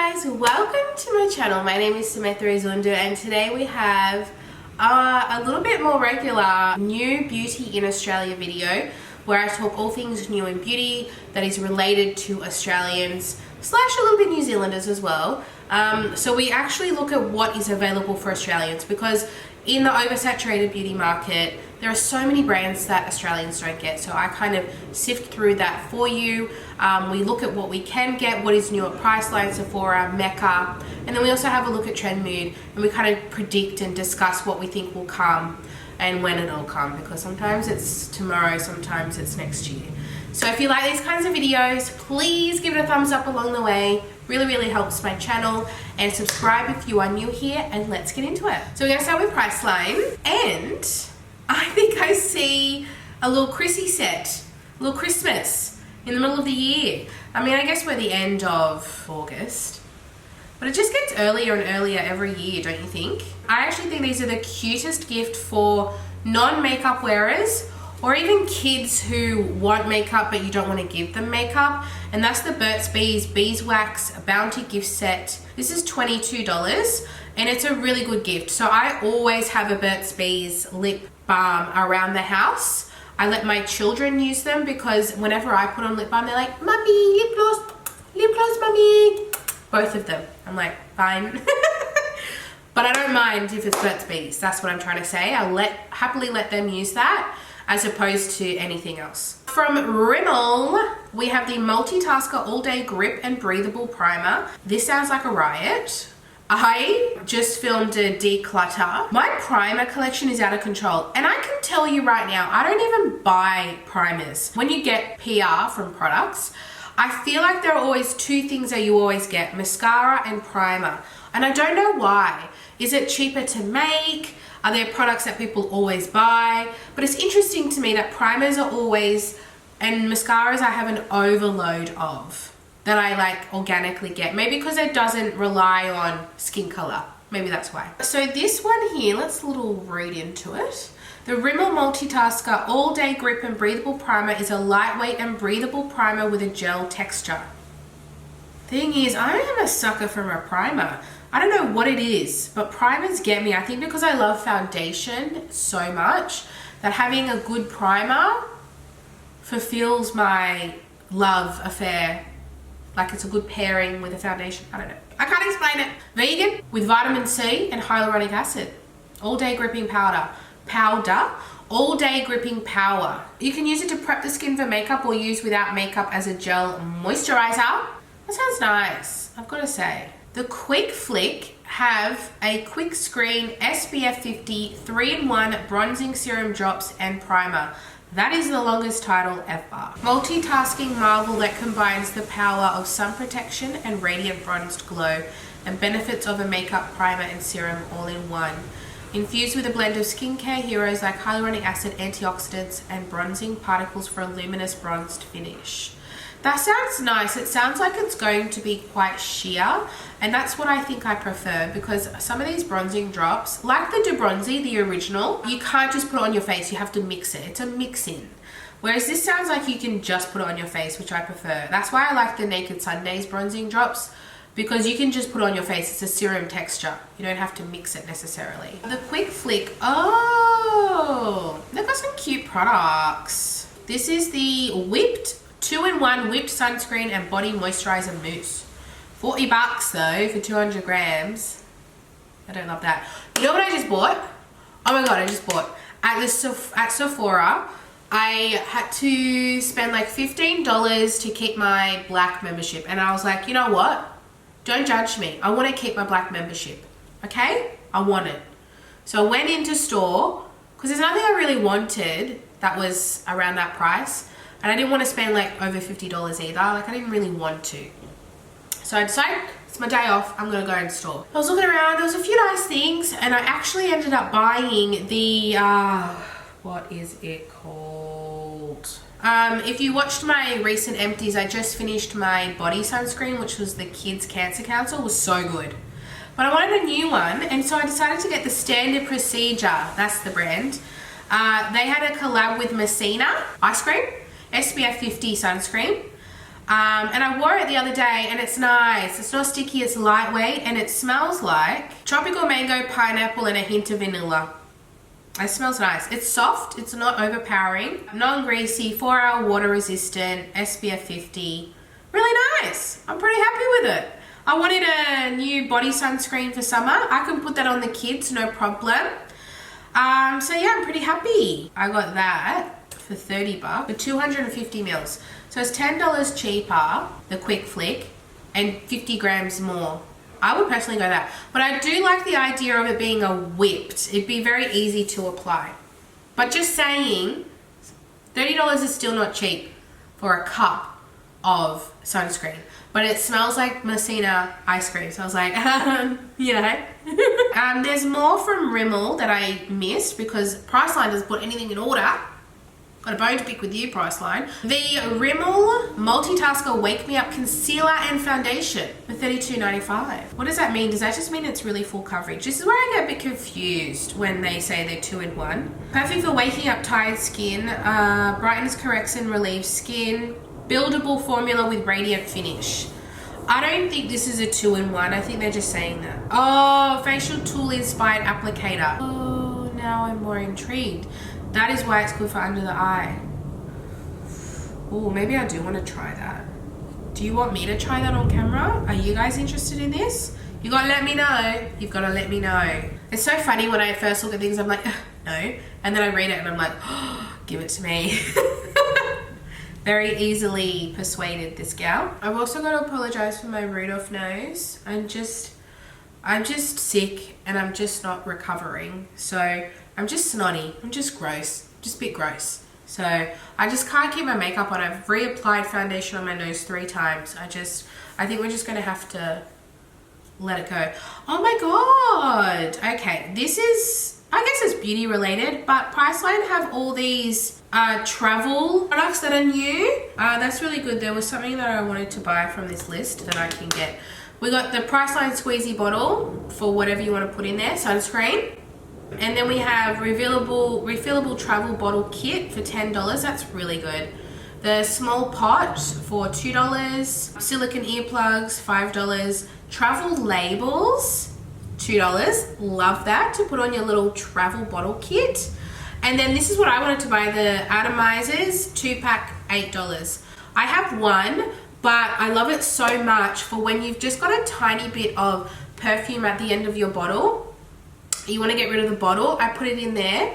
guys, welcome to my channel. My name is Samantha Izundu and today we have a little bit more regular new beauty in Australia video where I talk all things new in beauty that is related to Australians slash a little bit New Zealanders as well. So we actually look at what is available for Australians, because in the oversaturated beauty market there are so many brands that Australians don't get, so I kind of sift through that for you. We look at what we can get, what is new at Priceline, Sephora, Mecca, and then we also have a look at Trendmood and we kind of predict and discuss what we think will come and when it'll come, because sometimes it's tomorrow, sometimes it's next year. So if you like these kinds of videos, please give it a thumbs up along the way. Really helps my channel, and subscribe if you are new here, and let's get into it. So we're gonna start with Priceline, and I think I see a little Chrissy set, a little Christmas in the middle of the year. I mean, I guess we're the end of August, but it just gets earlier and earlier every year, don't you think? I actually think these are the cutest gift for non-makeup wearers, or even kids who want makeup but you don't want to give them makeup. And that's the Burt's Bees Beeswax Bounty gift set. This is $22 and it's a really good gift. So I always have a Burt's Bees lip balm around the house. I let my children use them because whenever I put on lip balm, they're like, "Mummy, lip gloss, mummy." Both of them. I'm like, fine. But I don't mind if it's Burt's Bees. That's what I'm trying to say. I'll happily let them use that, as opposed to anything else. From Rimmel, we have the Multitasker All Day Grip and Breathable Primer. This sounds like a riot. I just filmed a declutter. My primer collection is out of control, and I can tell you right now, I don't even buy primers. When you get PR from products, I feel like there are always two things that you always get: mascara and primer. And I don't know why. Is it cheaper to make? Are there products that people always buy? But it's interesting to me that primers are always, and mascaras I have an overload of that I like organically get. Maybe because it doesn't rely on skin color. Maybe that's why. So this one here, let's little read into it. The Rimmel Multitasker All Day Grip and Breathable Primer is a lightweight and breathable primer with a gel texture. Thing is, I am a sucker for a primer. I don't know what it is, but primers get me. I think because I love foundation so much that having a good primer fulfills my love affair. Like it's a good pairing with a foundation. I don't know. I can't explain it. Vegan with vitamin C and hyaluronic acid. All day gripping powder. All day gripping power. You can use it to prep the skin for makeup or use without makeup as a gel moisturizer. That sounds nice, I've got to say. The Quick Flick have a quick screen SPF 50 3-in-1 bronzing serum drops and primer. That is the longest title ever. Multitasking marvel that combines the power of sun protection and radiant bronzed glow and benefits of a makeup primer and serum all in one. Infused with a blend of skincare heroes like hyaluronic acid, antioxidants, and bronzing particles for a luminous bronzed finish. That sounds nice. It sounds like it's going to be quite sheer, and that's what I think I prefer, because some of these bronzing drops, like the De Bronzy, the original, you can't just put it on your face, you have to mix it. It's a mix-in. Whereas this sounds like you can just put it on your face, which I prefer. That's why I like the Naked Sundays bronzing drops, because you can just put it on your face. It's a serum texture. You don't have to mix it necessarily. The Quick Flick, oh, they've got some cute products. This is the whipped 2-in-1 whipped sunscreen and body moisturizer mousse. $40 though for 200 grams. I don't love that. You know what I just bought? Oh my god, I just bought at Sephora. I had to spend like $15 to keep my black membership, and I was like, you know what? Don't judge me. I want to keep my black membership. Okay? I want it. So I went into store because there's nothing I really wanted that was around that price. And I didn't want to spend like over $50 either. Like I didn't really want to. So I decided it's my day off, I'm gonna go in store. I was looking around, there was a few nice things, and I actually ended up buying the, what is it called? If you watched my recent empties, I just finished my body sunscreen, which was the Kids Cancer Council. It was so good. But I wanted a new one, and so I decided to get the Standard Procedure, that's the brand. They had a collab with Messina ice cream. SPF 50 sunscreen. And I wore it the other day and it's nice. It's not sticky, it's lightweight, and it smells like tropical mango, pineapple, and a hint of vanilla. It smells nice. It's soft, it's not overpowering, non-greasy, 4-hour water resistant, SPF 50. Really nice. I'm pretty happy with it. I wanted a new body sunscreen for summer. I can put that on the kids, no problem. So yeah, I'm pretty happy. I got that for 30 bucks for 250 mils. So it's $10 cheaper, the Quick Flick, and 50 grams more. I would personally go that. But I do like the idea of it being a whipped. It'd be very easy to apply. But just saying, $30 is still not cheap for a cup of sunscreen. But it smells like Messina ice cream. So I was like, you know. There's more from Rimmel that I missed because Priceline doesn't put anything in order. Got a bone to pick with you, Priceline. The Rimmel Multitasker Wake Me Up Concealer and Foundation for $32.95. What does that mean? Does that just mean it's really full coverage? This is where I get a bit confused when they say they're 2-in-1. Perfect for waking up tired skin, brightens, corrects, and relieves skin. Buildable formula with radiant finish. I don't think this is a 2-in-1. I think they're just saying that. Oh, facial tool inspired applicator. Oh, now I'm more intrigued. That is why it's good for under the eye. Oh, maybe I do want to try that. Do you want me to try that on camera? Are you guys interested in this? You gotta let me know. You've gotta let me know. It's so funny when I first look at things, I'm like, no. And then I read it and I'm like, oh, give it to me. Very easily persuaded, this gal. I've also got to apologize for my Rudolph nose. I'm just sick and I'm just not recovering. So I'm just snotty. I'm just gross. Just a bit gross. So I just can't keep my makeup on. I've reapplied foundation on my nose 3 times. I think we're just going to have to let it go. Oh my God. Okay. This is, I guess it's beauty related, but Priceline have all these travel products that are new. That's really good. There was something that I wanted to buy from this list that I can get. We got the Priceline squeezy bottle for whatever you want to put in there, sunscreen. And then we have refillable travel bottle kit for $10. That's really good. The small pot for $2. Silicone earplugs, $5. Travel labels, $2. Love that, to put on your little travel bottle kit. And then this is what I wanted to buy, the atomizers, 2-pack, $8. I have one, but I love it so much for when you've just got a tiny bit of perfume at the end of your bottle. You want to get rid of the bottle. I put it in there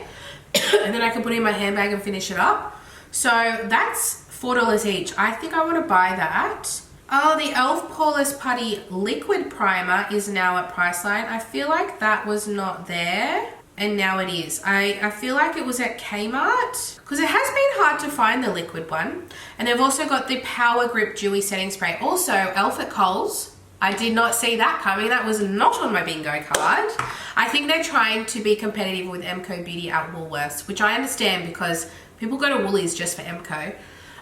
and then I can put it in my handbag and finish it up. So that's $4 each. I think I want to buy that. Oh, the e.l.f. Poreless Putty Liquid Primer is now at Priceline. I feel like that was not there. And now it is. I feel like it was at Kmart because it has been hard to find the liquid one. And they've also got the Power Grip Dewy Setting Spray. Also, e.l.f. at Kohl's. I did not see that coming. That was not on my bingo card. I think they're trying to be competitive with MCO Beauty at Woolworths, which I understand because people go to Woolies just for MCO.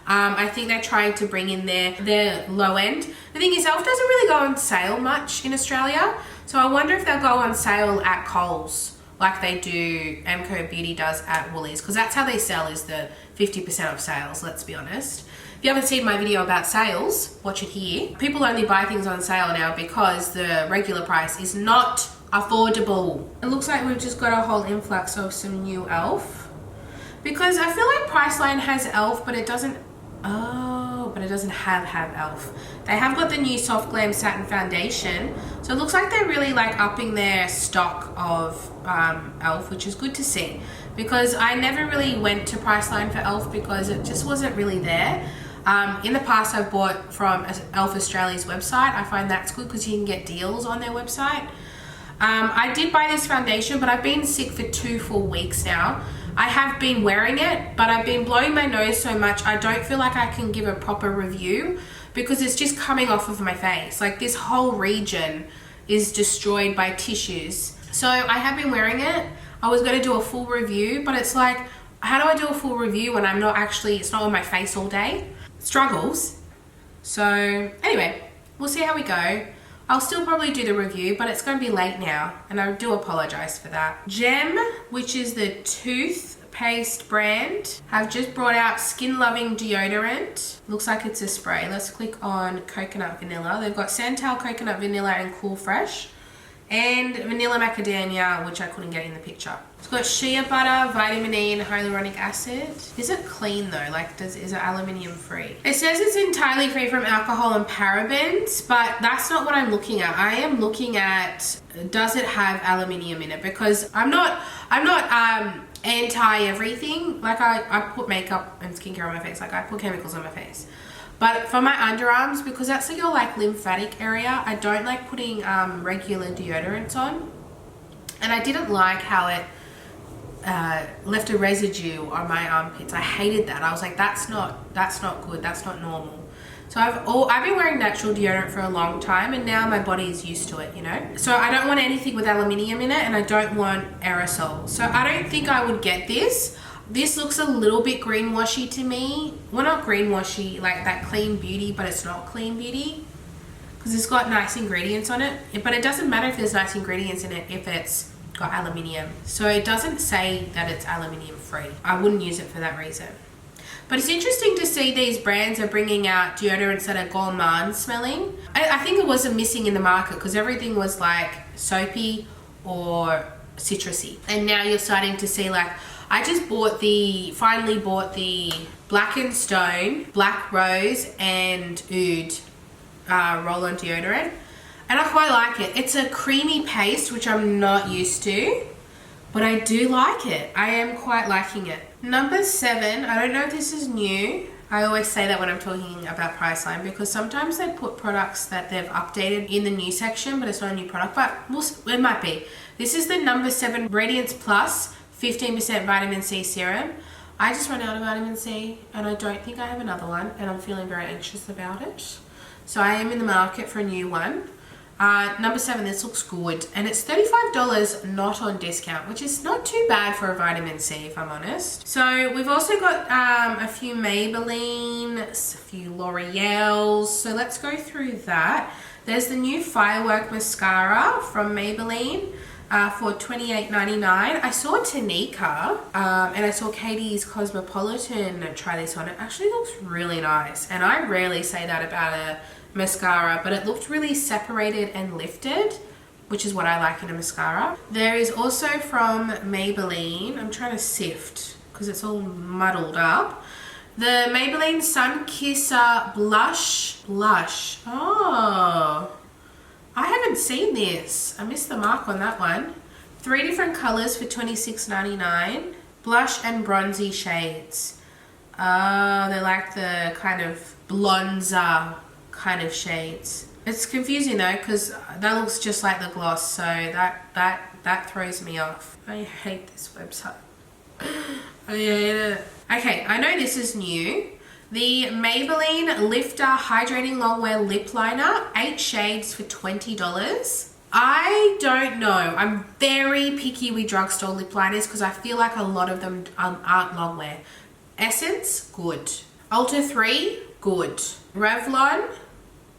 I think they're trying to bring in their low end. The thing is, e.l.f. doesn't really go on sale much in Australia. So I wonder if they'll go on sale at Kohl's like they do, MCO Beauty does at Woolies, because that's how they sell, is the 50% off sales, let's be honest. If you haven't seen my video about sales, watch it here. People only buy things on sale now because the regular price is not affordable. It looks like we've just got a whole influx of some new e.l.f. Because I feel like Priceline has e.l.f. but it doesn't, but it doesn't have e.l.f. They have got the new Soft Glam Satin Foundation. So it looks like they're really like upping their stock of e.l.f., which is good to see. Because I never really went to Priceline for e.l.f. because it just wasn't really there. In the past, I've bought from e.l.f. Australia's website. I find that's good because you can get deals on their website. I did buy this foundation, but I've been sick for 2 full weeks now. I have been wearing it, but I've been blowing my nose so much, I don't feel like I can give a proper review because it's just coming off of my face. Like this whole region is destroyed by tissues. So I have been wearing it. I was going to do a full review, but it's like, how do I do a full review when I'm not actually, it's not on my face all day? Struggles. So anyway, we'll see how we go. I'll still probably do the review, but it's going to be late now, and I do apologize for that. Gem, which is the tooth toothpaste brand have just brought out Skin Loving Deodorant. Looks like it's a spray. Let's click on Coconut Vanilla. They've got Santal Coconut Vanilla and Cool Fresh, and Vanilla Macadamia, which I couldn't get in the picture. It's got shea butter, vitamin E, and hyaluronic acid. Is it clean though? Like, is it aluminium free? It says it's entirely free from alcohol and parabens, but that's not what I'm looking at. I am looking at, does it have aluminium in it? Because I'm not anti everything. Like I put makeup and skincare on my face. Like I put chemicals on my face. But for my underarms, because that's your like lymphatic area, I don't like putting regular deodorants on. And I didn't like how it left a residue on my armpits. I hated that. I was like, that's not good. That's not normal. So I've been wearing natural deodorant for a long time, and now my body is used to it, you know. So I don't want anything with aluminium in it, and I don't want aerosol. So I don't think I would get this. This looks a little bit greenwashy to me. Well, not greenwashy, like that clean beauty, but it's not clean beauty because it's got nice ingredients on it. But it doesn't matter if there's nice ingredients in it if it's got aluminium. So it doesn't say that it's aluminium free. I wouldn't use it for that reason. But it's interesting to see these brands are bringing out deodorants that are gourmand smelling. I think it was a missing in the market because everything was like soapy or citrusy. And now you're starting to see like, I just finally bought the Black & Stone, Black Rose and Oud roll-on deodorant. And I quite like it. It's a creamy paste, which I'm not used to, but I do like it. I am quite liking it. Number 7, I don't know if this is new. I always say that when I'm talking about Priceline because sometimes they put products that they've updated in the new section, but it's not a new product, but it might be. This is the number 7 Radiance Plus 15% vitamin C serum. I just ran out of vitamin C and I don't think I have another one, and I'm feeling very anxious about it. So I am in the market for a new one. Number 7, this looks good, and it's $35 not on discount, which is not too bad for a vitamin C if I'm honest. So we've also got a few Maybelline, a few L'Oreals, so let's go through that. There's the new Firework Mascara from Maybelline for $28.99. I saw Tanika and I saw Katie's Cosmopolitan try this on. It actually looks really nice, and I rarely say that about a mascara, but it looked really separated and lifted, which is what I like in a mascara. There is also from Maybelline, I'm trying to sift because it's all muddled up, the Maybelline Sun Kisser Blush. Oh, I haven't seen this. I missed the mark on that one. 3 different colors for $26.99. Blush and bronzy shades. They're like the kind of blonzer kind of shades. It's confusing though because that looks just like the gloss, so that throws me off. I hate this website. I hate it. Okay, I know this is new. The Maybelline Lifter Hydrating Longwear Lip Liner, 8 shades for $20. I don't know. I'm very picky with drugstore lip liners because I feel like a lot of them aren't longwear. Essence, good. Ulta 3, good. Revlon,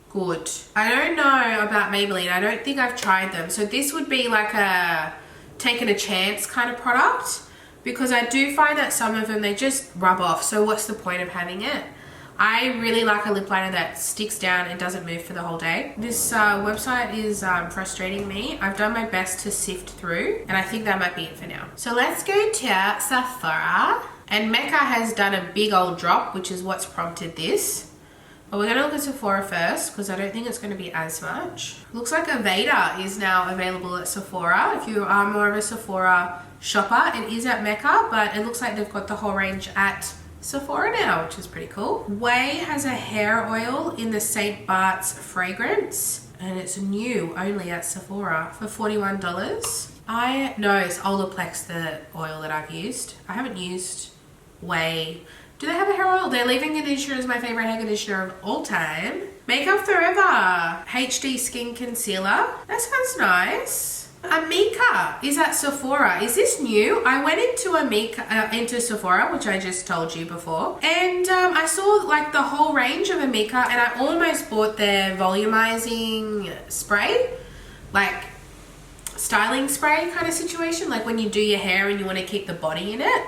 good. I don't know about Maybelline. I don't think I've tried them. So this would be like a taking a chance kind of product, because I do find that some of them, they just rub off. So what's the point of having it? I really like a lip liner that sticks down and doesn't move for the whole day. This website is frustrating me. I've done my best to sift through, and I think that might be it for now. So let's go to Sephora. And Mecca has done a big old drop, which is what's prompted this. But we're going to look at Sephora first because I don't think it's going to be as much. Looks like Aveda is now available at Sephora. If you are more of a Sephora shopper, it is at Mecca, but it looks like they've got the whole range at Sephora now, which is pretty cool. Way has a hair oil in the St. Bart's fragrance, and it's new only at Sephora for $41. I know it's Olaplex, the oil that I've used. I haven't used Way. Do they have a hair oil? Their leave-in conditioner is my favorite hair conditioner of all time. Makeup Forever HD Skin Concealer. That sounds nice. Amika is at Sephora. Is this new? I went into Sephora, which I just told you before, and I saw like the whole range of Amika, and I almost bought their volumizing spray, like styling spray kind of situation, like when you do your hair and you want to keep the body in it.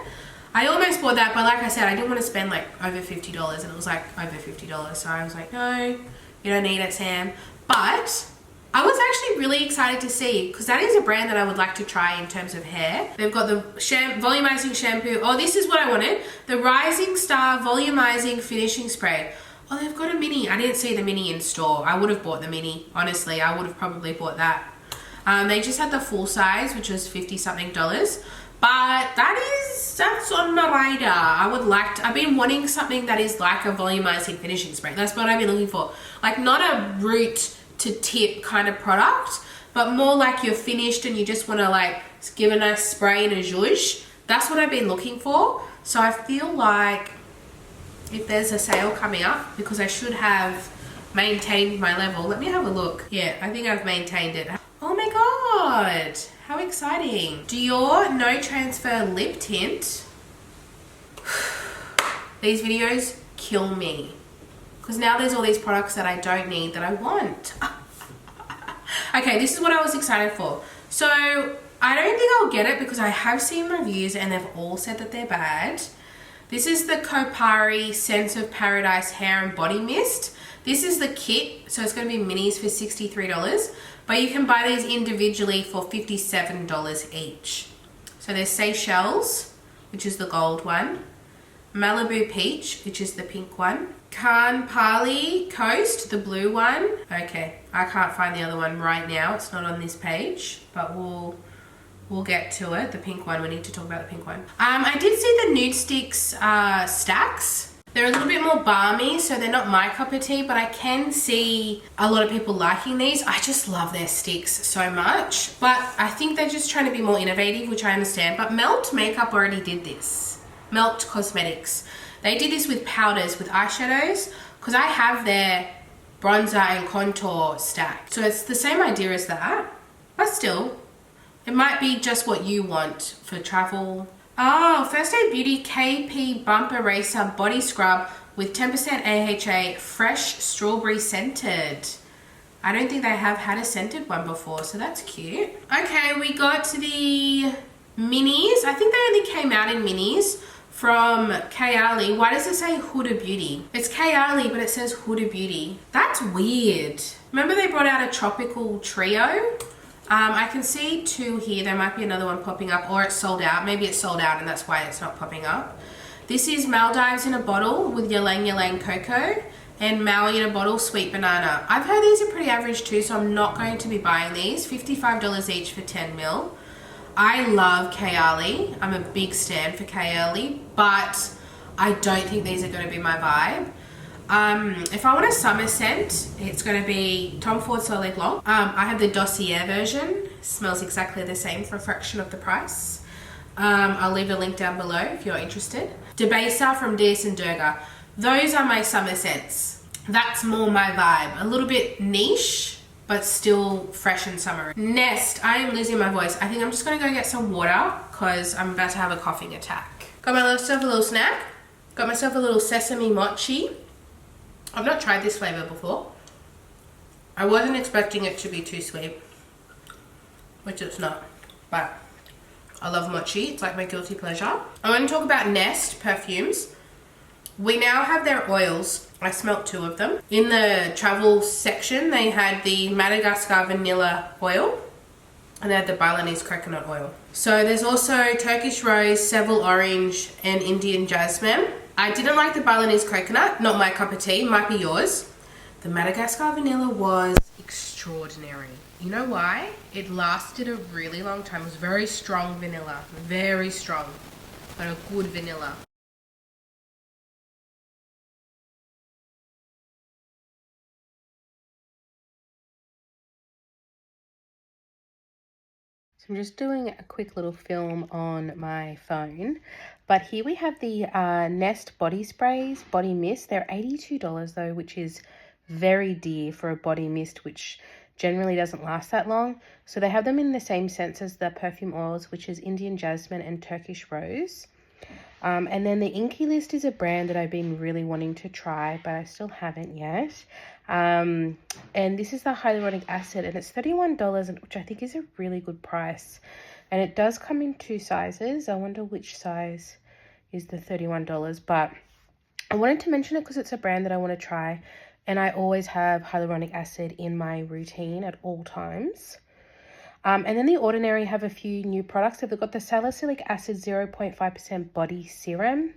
I almost bought that, but like I said, I didn't want to spend like over $50, and it was like over $50. So I was like, no, you don't need it, Sam. But I was actually really excited to see, because that is a brand that I would like to try in terms of hair. They've got the volumizing shampoo. Oh, this is what I wanted. The Rising Star Volumizing Finishing Spray. Oh, they've got a mini. I didn't see the mini in store. I would have bought the mini. Honestly, I would have probably bought that. They just had the full size, which was $50-something. But that's on my radar. I've been wanting something that is like a volumizing finishing spray. That's what I've been looking for. Like not a root to tip kind of product, but more like you're finished and you just want to like give a nice spray and a zhuzh. That's what I've been looking for. So I feel like if there's a sale coming up, because I should have maintained my level. Let me have a look. Yeah, I think I've maintained it. Oh my god, how exciting. Dior No Transfer Lip Tint. These videos kill me, because now there's all these products that I don't need that I want. Okay, this is what I was excited for. So I don't think I'll get it because I have seen reviews and they've all said that they're bad. This is the Kopari Sense of Paradise Hair and Body Mist. This is the kit, so it's going to be minis for $63, but you can buy these individually for $57 each. So there's Seychelles, which is the gold one, Malibu Peach, which is the pink one, Kanpali Coast, the blue one. Okay, I can't find the other one right now. It's not on this page, but we'll get to it. The pink one, we need to talk about the pink one. I did see the Nude Sticks stacks. They're a little bit more balmy, so they're not my cup of tea, but I can see a lot of people liking these. I just love their sticks so much, but I think they're just trying to be more innovative, which I understand. But Melt Makeup already did this. Melt Cosmetics. They did this with powders, with eyeshadows, because I have their bronzer and contour stack. So it's the same idea as that, but still, it might be just what you want for travel. Oh, First Aid Beauty KP Bump Eraser Body Scrub with 10% AHA, fresh strawberry scented. I don't think they have had a scented one before, so that's cute. Okay, we got the minis. I think they only came out in minis from Kayali. Why does it say Huda Beauty? It's Kayali, but it says Huda Beauty. That's weird. Remember they brought out a tropical trio? I can see two here. There might be another one popping up, or it's sold out. Maybe it's sold out and that's why it's not popping up. This is Maldives in a bottle with Ylang Ylang Cocoa and Maui in a bottle Sweet Banana. I've heard these are pretty average too, so I'm not going to be buying these. $55 each for 10 ml. I love Kayali. I'm a big stan for Kayali, but I don't think these are going to be my vibe. If I want a summer scent, it's going to be Tom Ford Soleil Blanc. I have the Dossier version. Smells exactly the same for a fraction of the price. I'll leave a link down below if you're interested. Debaser from DS and Durga. Those are my summer scents. That's more my vibe. A little bit niche, but still fresh and summery. Nest. I am losing my voice. I think I'm just going to go get some water because I'm about to have a coughing attack. Got myself a little snack. Got myself a little sesame mochi. I've not tried this flavor before. I wasn't expecting it to be too sweet, which it's not, but I love mochi. It's like my guilty pleasure. I want to talk about Nest Perfumes. We now have their oils. I smelt two of them. In the travel section, they had the Madagascar vanilla oil and they had the Balinese coconut oil. So there's also Turkish rose, Seville orange, and Indian jasmine. I didn't like the Balinese coconut, not my cup of tea, might be yours. The Madagascar vanilla was extraordinary. You know why? It lasted a really long time. It was very strong vanilla, very strong, but a good vanilla. So I'm just doing a quick little film on my phone. But here we have the Nest body sprays, body mist. They're $82 though, which is very dear for a body mist, which generally doesn't last that long. So they have them in the same scents as the perfume oils, which is Indian jasmine and Turkish rose. And then the Inky List is a brand that I've been really wanting to try, but I still haven't yet. And this is the hyaluronic acid, and it's $31, which I think is a really good price. And it does come in two sizes. I wonder which size is the $31. But I wanted to mention it because it's a brand that I want to try. And I always have hyaluronic acid in my routine at all times. And then The Ordinary have a few new products. So they've got the salicylic acid 0.5% body serum.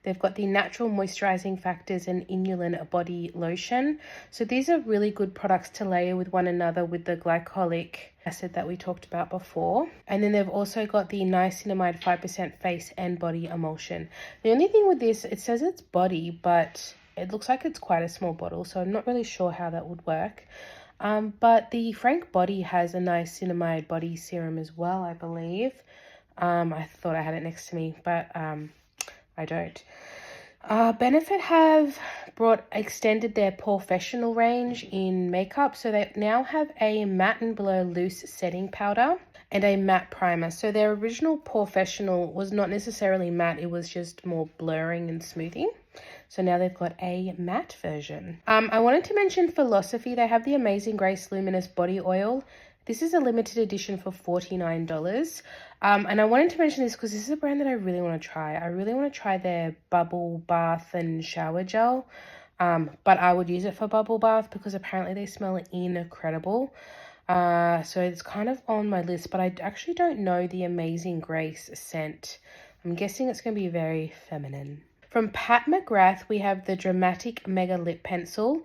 They've got the natural moisturizing factors and inulin body lotion. So these are really good products to layer with one another with the glycolic acid that we talked about before. And then they've also got the niacinamide 5% face and body emulsion. The only thing with this, it says it's body, but it looks like it's quite a small bottle. So I'm not really sure how that would work. But the Frank Body has a niacinamide body serum as well, I believe. I thought I had it next to me, but I don't. Benefit have extended their professional range in makeup. So they now have a matte and blur loose setting powder and a matte primer. So their original professional was not necessarily matte. It was just more blurring and smoothing. So now they've got a matte version. I wanted to mention Philosophy. They have the Amazing Grace Luminous Body Oil. This is a limited edition for $49. And I wanted to mention this because this is a brand that I really want to try. I really want to try their bubble bath and shower gel. But I would use it for bubble bath because apparently they smell incredible. So it's kind of on my list, but I actually don't know the Amazing Grace scent. I'm guessing it's going to be very feminine. From Pat McGrath, we have the Dramatic Mega Lip Pencil.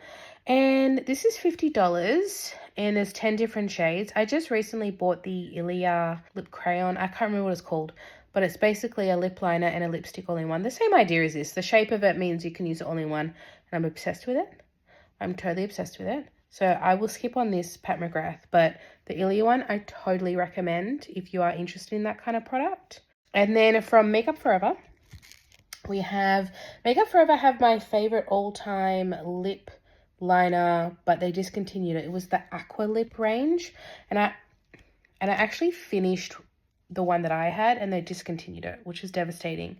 And this is $50 and there's 10 different shades. I just recently bought the Ilia lip crayon. I can't remember what it's called, but it's basically a lip liner and a lipstick all in one. The same idea as this. The shape of it means you can use it all in one. And I'm obsessed with it. I'm totally obsessed with it. So I will skip on this Pat McGrath, but the Ilia one I totally recommend if you are interested in that kind of product. And then from Makeup Forever, we have Makeup Forever have my favorite all-time lip liner, but they discontinued it. It was the Aqua Lip range, and I actually finished the one that I had, and they discontinued it, which is devastating.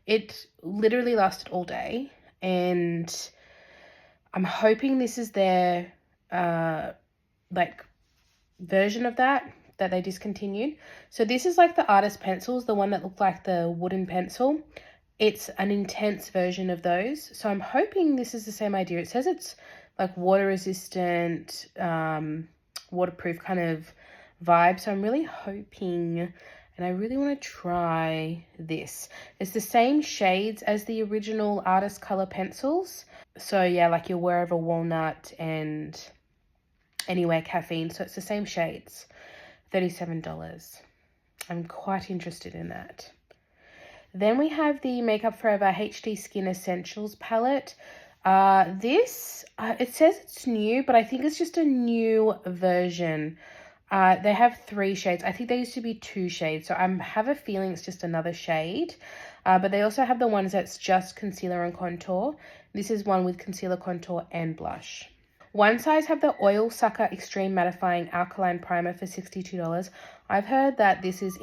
It literally lasted all day, and I'm hoping this is their like version of that they discontinued. So this is like the artist pencils, the one that looked like the wooden pencil. It's an intense version of those. So I'm hoping this is the same idea. It says it's like water resistant, waterproof kind of vibe. So I'm really hoping, and I really want to try this. It's the same shades as the original artist color pencils. So yeah, like your Wherever Walnut and Anywhere Caffeine. So it's the same shades, $37. I'm quite interested in that. Then we have the Makeup Forever HD Skin Essentials palette. This, it says it's new, but I think it's just a new version. They have 3 shades. I think there used to be 2 shades, so I have a feeling it's just another shade. But they also have the ones that's just concealer and contour. This is one with concealer, contour, and blush. One Size have the Oil Sucker Extreme Mattifying Alkaline Primer for $62. I've heard that this is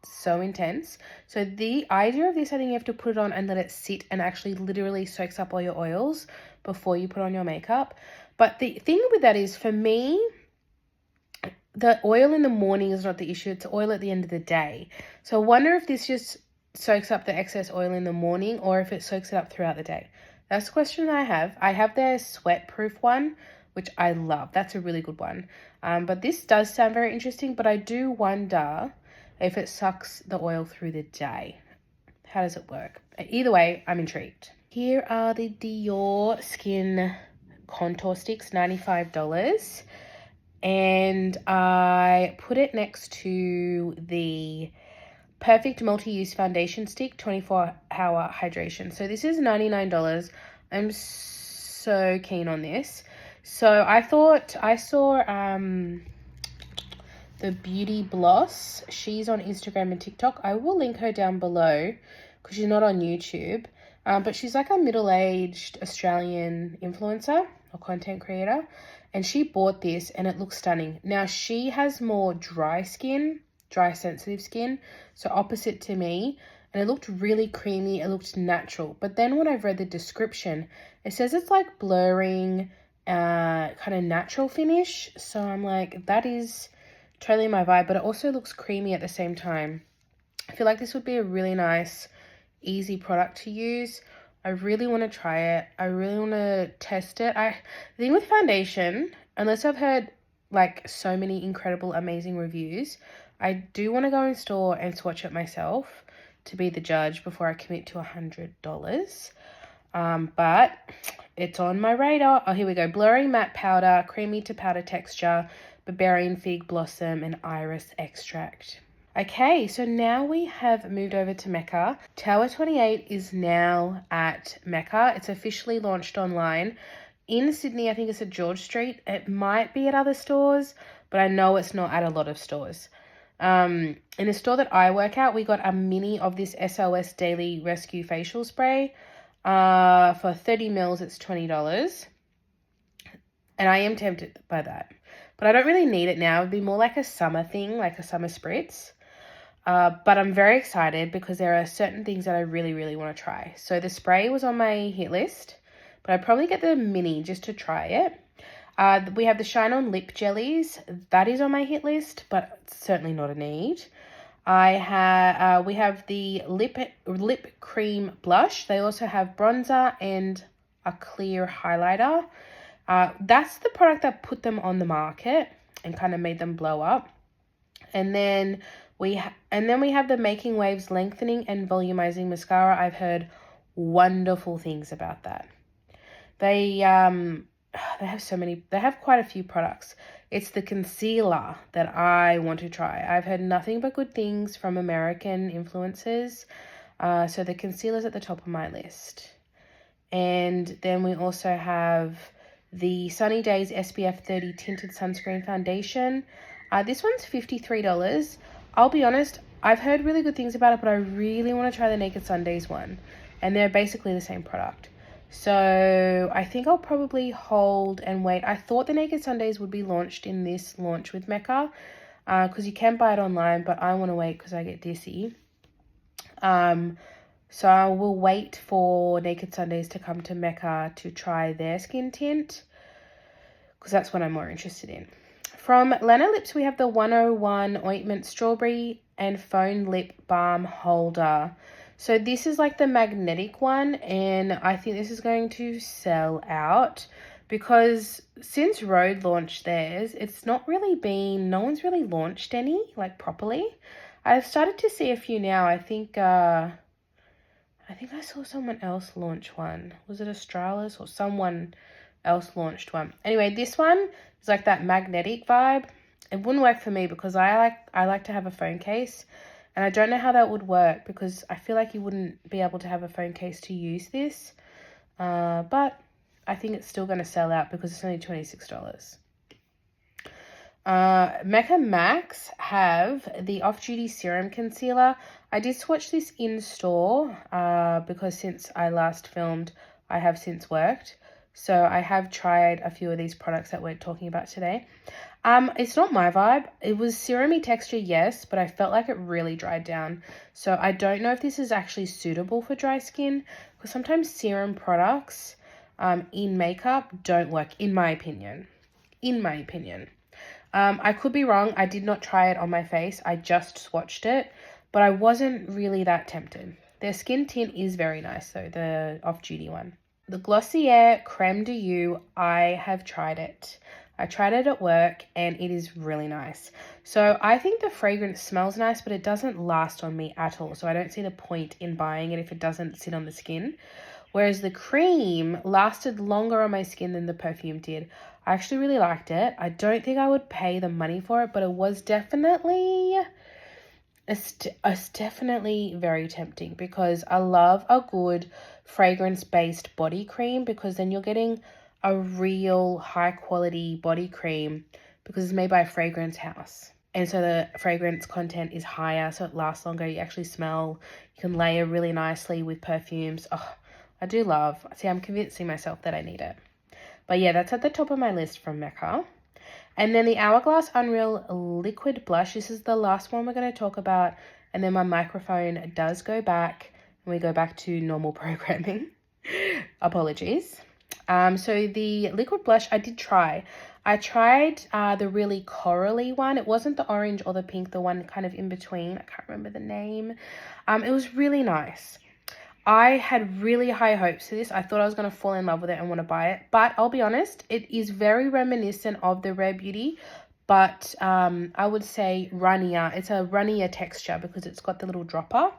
so intense. So the idea of this, I think you have to put it on and let it sit and actually literally soaks up all your oils before you put on your makeup. But the thing with that is, for me, the oil in the morning is not the issue. It's oil at the end of the day. So I wonder if this just soaks up the excess oil in the morning or if it soaks it up throughout the day. That's the question I have. I have their sweat proof one, which I love. That's a really good one. But this does sound very interesting, but I do wonder if it sucks the oil through the day. How does it work? Either way, I'm intrigued. Here are the Dior Skin Contour Sticks, $95. And I put it next to the Perfect Multi-Use Foundation Stick, 24-hour hydration. So this is $99. I'm so keen on this. So I saw the Beauty Bloss. She's on Instagram and TikTok. I will link her down below because she's not on YouTube. But she's like a middle-aged Australian influencer or content creator. And she bought this and it looks stunning. Now she has more dry sensitive skin. So opposite to me. And it looked really creamy. It looked natural. But then when I've read the description, it says it's like blurring, kind of natural finish. So I'm like, that is totally my vibe. But it also looks creamy at the same time. I feel like this would be a really nice easy product to use. I really want to try it. I really want to test it. The thing with foundation, unless I've heard like so many incredible, amazing reviews, I do want to go in store and swatch it myself to be the judge before I commit to $100. But it's on my radar. Oh, here we go. Blurring matte powder, creamy to powder texture, barbarian fig blossom, and iris extract. Okay, so now we have moved over to Mecca. Tower 28 is now at Mecca. It's officially launched online. In Sydney, I think it's at George Street. It might be at other stores, but I know it's not at a lot of stores. In the store that I work at, we got a mini of this SOS Daily Rescue Facial Spray. For 30 mils, it's $20. And I am tempted by that. But I don't really need it now. It'd be more like a summer thing, like a summer spritz. But I'm very excited because there are certain things that I really, really want to try. So the spray was on my hit list, but I'd probably get the mini just to try it. We have the Shine On Lip Jellies. That is on my hit list, but it's certainly not a need. We have the lip cream blush. They also have bronzer and a clear highlighter. That's the product that put them on the market and kind of made them blow up. And then we have the Making Waves Lengthening and Volumizing Mascara. I've heard wonderful things about that. They have quite a few products. It's the concealer that I want to try. I've heard nothing but good things from American influencers. So the concealer's at the top of my list. And then we also have the Sunny Days SPF 30 Tinted Sunscreen Foundation. This one's $53. I'll be honest, I've heard really good things about it, but I really want to try the Naked Sundays one. And they're basically the same product. So I think I'll probably hold and wait. I thought the Naked Sundays would be launched in this launch with Mecca, because you can buy it online, but I want to wait because I get dizzy. So I will wait for Naked Sundays to come to Mecca to try their skin tint, because that's what I'm more interested in. From Lana Lips, we have the 101 Ointment Strawberry and Phone Lip Balm Holder. So this is like the magnetic one, and I think this is going to sell out because since Rhode launched theirs, it's not really been, no one's really launched any like properly. I've started to see a few now. I think I saw someone else launch one. Was it Australis or someone else launched one? Anyway, this one is like that magnetic vibe. It wouldn't work for me because I like to have a phone case. And I don't know how that would work because I feel like you wouldn't be able to have a phone case to use this. But I think it's still going to sell out because it's only $26. Mecca Max have the Off-Duty Serum Concealer. I did swatch this in store because since I last filmed, I have since worked. So I have tried a few of these products that we're talking about today. It's not my vibe. It was serumy texture, yes, but I felt like it really dried down. So I don't know if this is actually suitable for dry skin because sometimes serum products in makeup don't work, in my opinion. I could be wrong. I did not try it on my face. I just swatched it, but I wasn't really that tempted. Their skin tint is very nice though, the Off-Duty one. The Glossier Creme de Joux, I have tried it. I tried it at work and it is really nice. So I think the fragrance smells nice, but it doesn't last on me at all. So I don't see the point in buying it if it doesn't sit on the skin. Whereas the cream lasted longer on my skin than the perfume did. I actually really liked it. I don't think I would pay the money for it, but it was definitely... It's definitely very tempting because I love a good fragrance-based body cream because then you're getting a real high-quality body cream because it's made by a fragrance house. And so the fragrance content is higher, so it lasts longer. You actually smell, you can layer really nicely with perfumes. Oh, I do love. See, I'm convincing myself that I need it. But yeah, that's at the top of my list from Mecca. And then the Hourglass Unreal Liquid Blush. This is the last one we're going to talk about. And then my microphone does go back. And we go back to normal programming. Apologies. So the liquid blush I did try. I tried the really corally one. It wasn't the orange or the pink. The one kind of in between. I can't remember the name. It was really nice. I had really high hopes for this. I thought I was going to fall in love with it and want to buy it. But I'll be honest, it is very reminiscent of the Rare Beauty, but I would say runnier. It's a runnier texture because it's got the little dropper.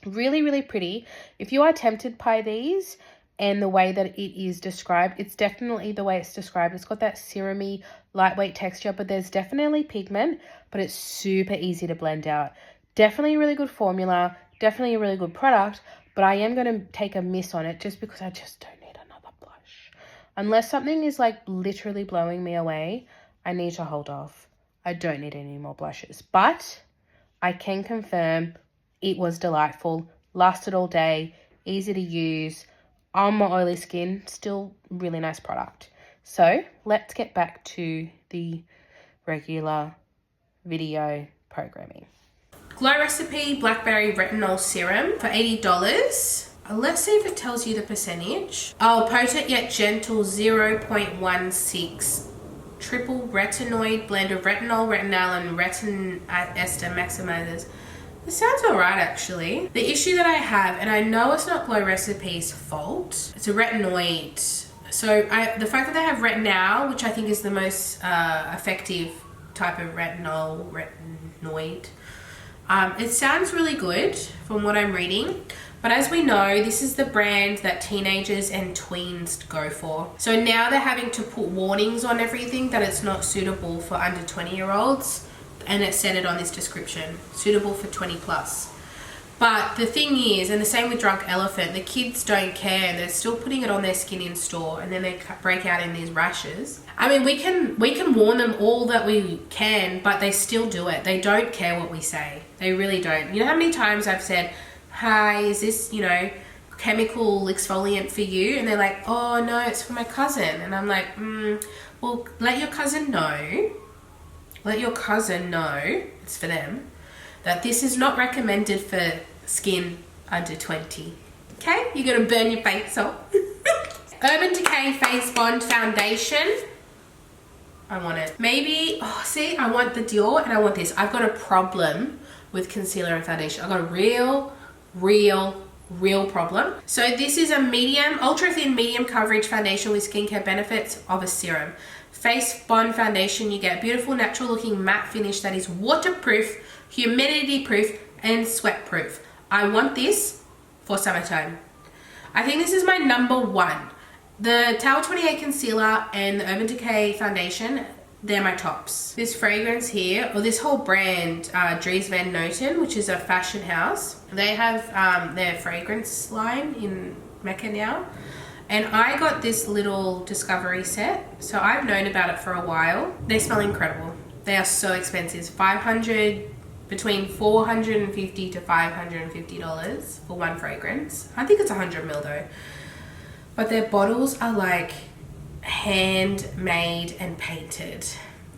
Really, really pretty. If you are tempted by these and the way that it is described, it's definitely the way it's described. It's got that serum-y, lightweight texture, but there's definitely pigment, but it's super easy to blend out. Definitely a really good formula, definitely a really good product, but I am going to take a miss on it just because I just don't need another blush. Unless something is like literally blowing me away, I need to hold off. I don't need any more blushes, but I can confirm it was delightful, lasted all day, easy to use. On my oily skin, still really nice product. So let's get back to the regular video programming. Glow Recipe Blackberry Retinol Serum for $80. Let's see if it tells you the percentage. Oh, potent yet gentle 0.16. Triple retinoid blend of retinol, retinol, and retin ester maximizers. This sounds alright actually. The issue that I have, and I know it's not Glow Recipe's fault, it's a retinoid. So the fact that they have retinol, which I think is the most effective type of retinoid, it sounds really good from what I'm reading. But as we know, this is the brand that teenagers and tweens go for. So now they're having to put warnings on everything that it's not suitable for under 20-year-olds. And it said it on this description, suitable for 20 plus. But the thing is, and the same with Drunk Elephant, the kids don't care. They're still putting it on their skin in store, and then they break out in these rashes. I mean, we can warn them all that we can, but they still do it. They don't care what we say. They really don't. You know how many times I've said, hi, is this, chemical exfoliant for you? And they're like, oh no, it's for my cousin. And I'm like, well, let your cousin know. Let your cousin know, it's for them, that this is not recommended for skin under 20. Okay? You're going to burn your face off. Urban Decay Face Bond Foundation. I want it. Maybe, see, I want the Dior and I want this. I've got a problem with concealer and foundation. I've got a real problem. So this is a medium, ultra thin medium coverage foundation with skincare benefits of a serum. Face Bond Foundation, you get a beautiful natural looking matte finish that is waterproof, humidity proof, and sweat proof. I want this for summertime. I think this is my number one. The Tower 28 Concealer and the Urban Decay Foundation, they're my tops. This fragrance here, or this whole brand, Dries Van Noten, which is a fashion house, they have their fragrance line in Mecca now. And I got this little discovery set, so I've known about it for a while. They smell incredible. They are so expensive. Between $450 to $550 for one fragrance. I think it's 100 ml though. But their bottles are like handmade and painted.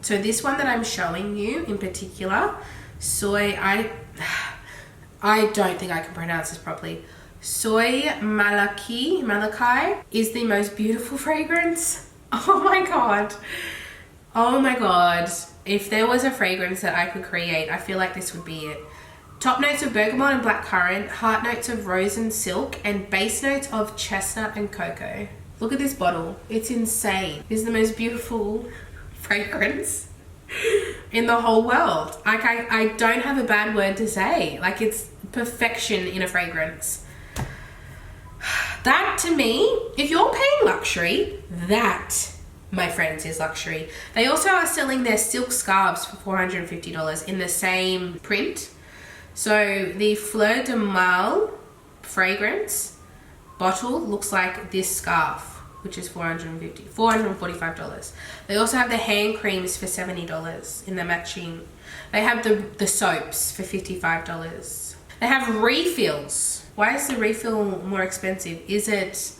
So this one that I'm showing you in particular, I don't think I can pronounce this properly. Soy Malachi is the most beautiful fragrance. Oh my god. Oh my god. If there was a fragrance that I could create, I feel like this would be it. Top notes of bergamot and blackcurrant, heart notes of rose and silk, and base notes of chestnut and cocoa. Look at this bottle. It's insane. It's the most beautiful fragrance in the whole world. Like I don't have a bad word to say. Like it's perfection in a fragrance. That to me, if you're paying luxury, that, my friends, is luxury. They also are selling their silk scarves for $450 in the same print. So the Fleur de Mal fragrance bottle looks like this scarf, which is $445. They also have the hand creams for $70 in the matching. They have the soaps for $55. They have refills. Why is the refill more expensive? Is it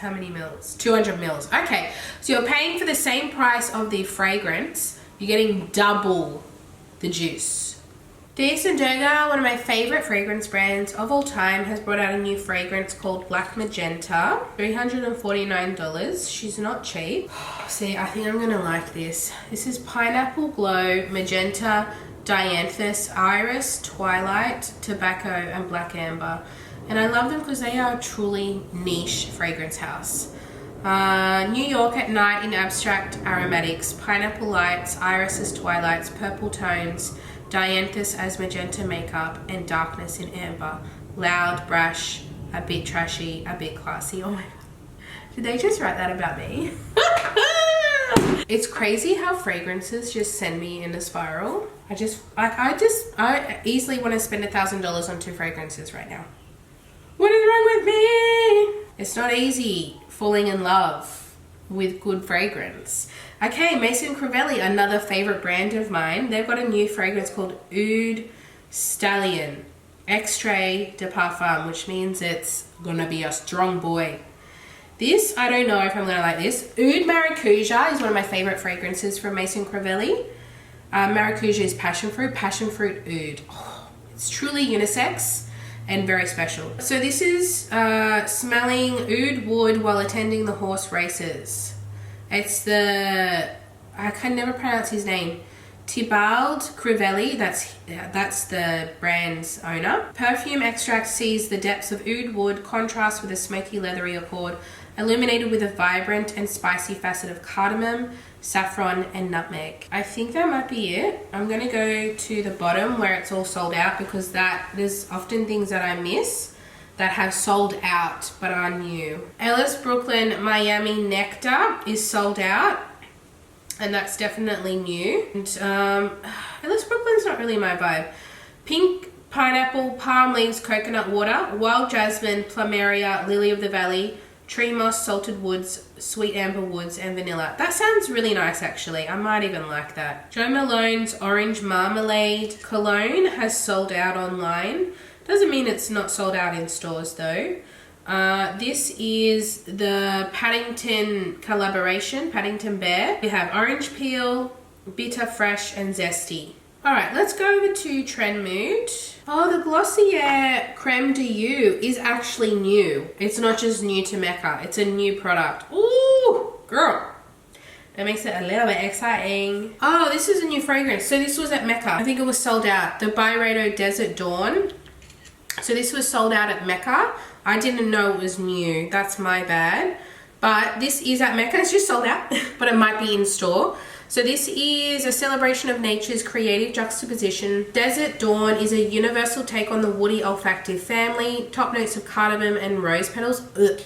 how many mils? 200 mils. Okay, so you're paying for the same price of the fragrance. You're getting double the juice. Durga, one of my favorite fragrance brands of all time, has brought out a new fragrance called Black Magenta. $349. She's not cheap. See, I think I'm gonna like this. This is Pineapple Glow, Magenta, Dianthus, Iris, Twilight, Tobacco, and Black Amber. And I love them because they are a truly niche fragrance house. New York at night in abstract aromatics, pineapple lights, iris as twilights, purple tones, Dianthus as magenta makeup, and darkness in amber. Loud, brash, a bit trashy, a bit classy. Oh my god. Did they just write that about me? It's crazy how fragrances just send me in a spiral. I easily want to spend $1,000 on 2 fragrances right now. What is wrong with me? It's not easy falling in love with good fragrance. Okay, Maison Crivelli, another favorite brand of mine. They've got a new fragrance called Oud Stallion Extrait de Parfum, which means it's gonna be a strong boy. This, I don't know if I'm gonna like this. Oud Maracuja is one of my favorite fragrances from Maison Crivelli. Maracuja is passion fruit oud. Oh, it's truly unisex and very special. So this is smelling oud wood while attending the horse races. It's the, I can never pronounce his name, Tybalt Crivelli, that's the brand's owner. Perfume extract sees the depths of oud wood, contrast with a smoky leathery accord, illuminated with a vibrant and spicy facet of cardamom, saffron, and nutmeg. I think that might be it. I'm gonna go to the bottom where it's all sold out, because there's often things that I miss that have sold out but are new. Ellis Brooklyn Miami Nectar is sold out, and that's definitely new. And Ellis Brooklyn's not really my vibe. Pink pineapple, palm leaves, coconut water, wild jasmine, plumeria, lily of the valley, tree moss, salted woods, sweet amber woods, and vanilla. That sounds really nice actually. I might even like that. Jo Malone's Orange Marmalade Cologne has sold out online. Doesn't mean it's not sold out in stores though. This is the Paddington collaboration, Paddington Bear. We have orange peel, bitter, fresh, and zesty. Alright, let's go over to Trendmood. Oh, the Glossier Creme de You is actually new. It's not just new to Mecca, it's a new product. Ooh, girl. That makes it a little bit exciting. Oh, this is a new fragrance. So this was at Mecca. I think it was sold out. The Byredo Desert Dawn. So this was sold out at Mecca. I didn't know it was new. That's my bad. But this is at Mecca. It's just sold out, but it might be in store. So this is a celebration of nature's creative juxtaposition. Desert Dawn is a universal take on the woody olfactive family. Top notes of cardamom and rose petals. Ugh,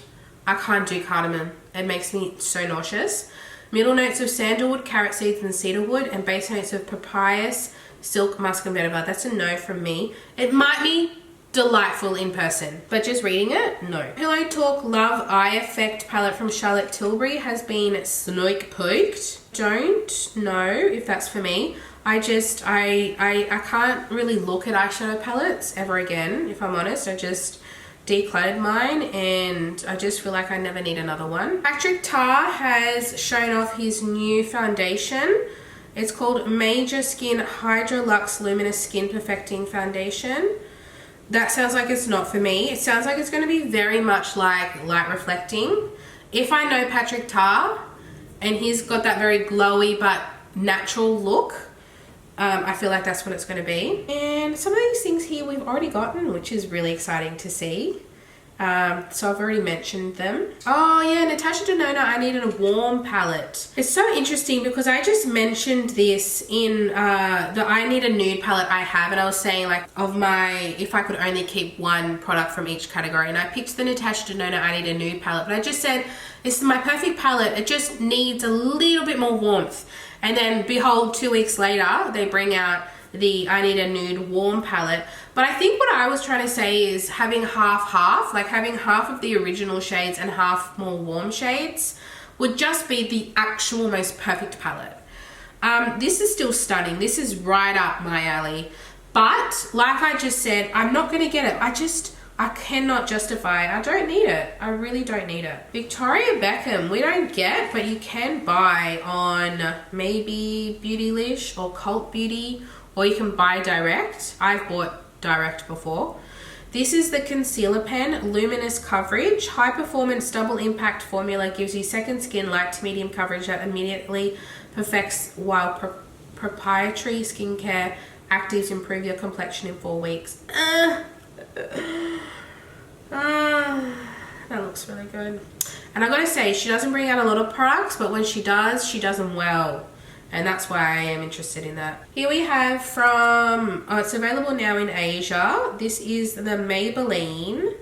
I can't do cardamom. It makes me so nauseous. Middle notes of sandalwood, carrot seeds, and cedarwood. And base notes of papyrus, silk, musk, and vetiver. That's a no from me. It might be delightful in person, but just reading it, no. Pillow Talk Love Eye Effect palette from Charlotte Tilbury has been snoik poked. Don't know if that's for me. I can't really look at eyeshadow palettes ever again, if I'm honest. I just decluttered mine and I just feel like I never need another one. Patrick Tar has shown off his new foundation. It's called Major Skin Hydra Luxe Luminous Skin Perfecting Foundation. That sounds like it's not for me. It sounds like it's going to be very much like light reflecting. If I know Patrick Tar and he's got that very glowy but natural look, I feel like that's what it's going to be. And some of these things here we've already gotten, which is really exciting to see. So I've already mentioned them. Oh yeah, Natasha Denona, I needed a warm palette. It's so interesting because I just mentioned this in the I Need a Nude palette I have, and I was saying like if I could only keep one product from each category, and I picked the Natasha Denona I Need a Nude palette, but I just said this is my perfect palette. It just needs a little bit more warmth. And then behold, 2 weeks later they bring out the I Need a Nude warm palette. But I think what I was trying to say is having half, like having half of the original shades and half more warm shades would just be the actual most perfect palette. This is still stunning. This is right up my alley. But like I just said, I'm not going to get it. I cannot justify it. I don't need it. I really don't need it. Victoria Beckham, we don't get, but you can buy on maybe Beautylish or Cult Beauty or you can buy direct. I've bought direct before. This is the concealer pen, luminous coverage, high performance double impact formula, gives you second skin light to medium coverage that immediately perfects, while proprietary skincare actives improve your complexion in 4 weeks. That looks really good. And I gotta say, she doesn't bring out a lot of products, but when she does them well. And that's why I am interested in that. Here we have from, it's available now in Asia. This is the Maybelline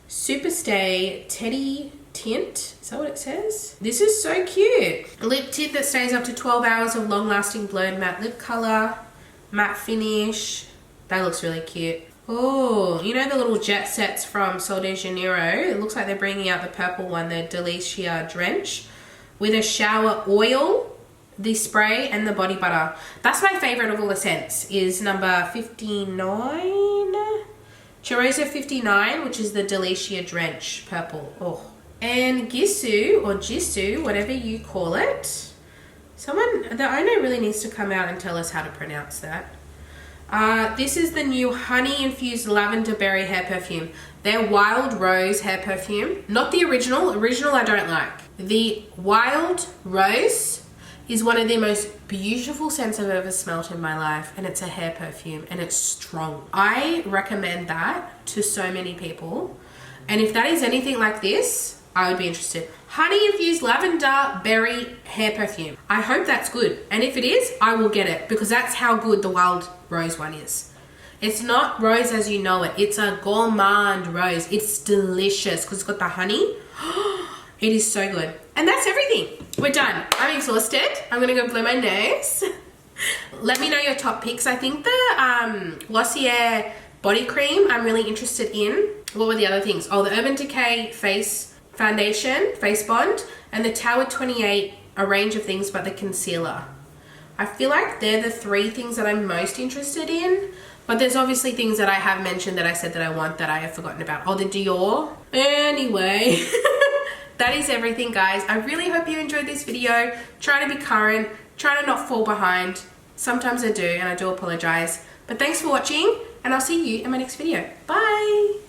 Superstay Teddy Tint. Is that what it says? This is so cute. A lip tint that stays up to 12 hours of long-lasting blurred matte lip color. Matte finish. That looks really cute. Oh, you know the little jet sets from Sol de Janeiro? It looks like they're bringing out the purple one, the Delicia Drench, with a shower oil, the spray, and the body butter. That's my favorite of all the scents, is number 59. Cheirosa 59, which is the Delicia Drench purple. Oh. And Gisou, or Jisoo, whatever you call it. Someone, the owner really needs to come out and tell us how to pronounce that. This is the new honey-infused lavender berry hair perfume. Their Wild Rose hair perfume. Not the original. Original I don't like. The Wild Rose is one of the most beautiful scents I've ever smelled in my life, and it's a hair perfume, and it's strong. I recommend that to so many people, and if that is anything like this, I would be interested. Honey-infused lavender berry hair perfume. I hope that's good, and if it is, I will get it, because that's how good the Wild Rose one is. It's not rose as you know it. It's a gourmand rose. It's delicious because it's got the honey. It is so good. And that's everything. We're done. I'm exhausted. I'm gonna go blow my nose. Let me know your top picks. I think the Glossier body cream I'm really interested in. What were the other things? Oh, the Urban Decay face foundation, face bond, and the Tower 28, a range of things, but the concealer. I feel like they're the 3 things that I'm most interested in, but there's obviously things that I have mentioned that I said that I want that I have forgotten about. Oh, the Dior. Anyway, that is everything, guys. I really hope you enjoyed this video. Try to be current, try to not fall behind. Sometimes I do, and I do apologize. But thanks for watching, and I'll see you in my next video. Bye.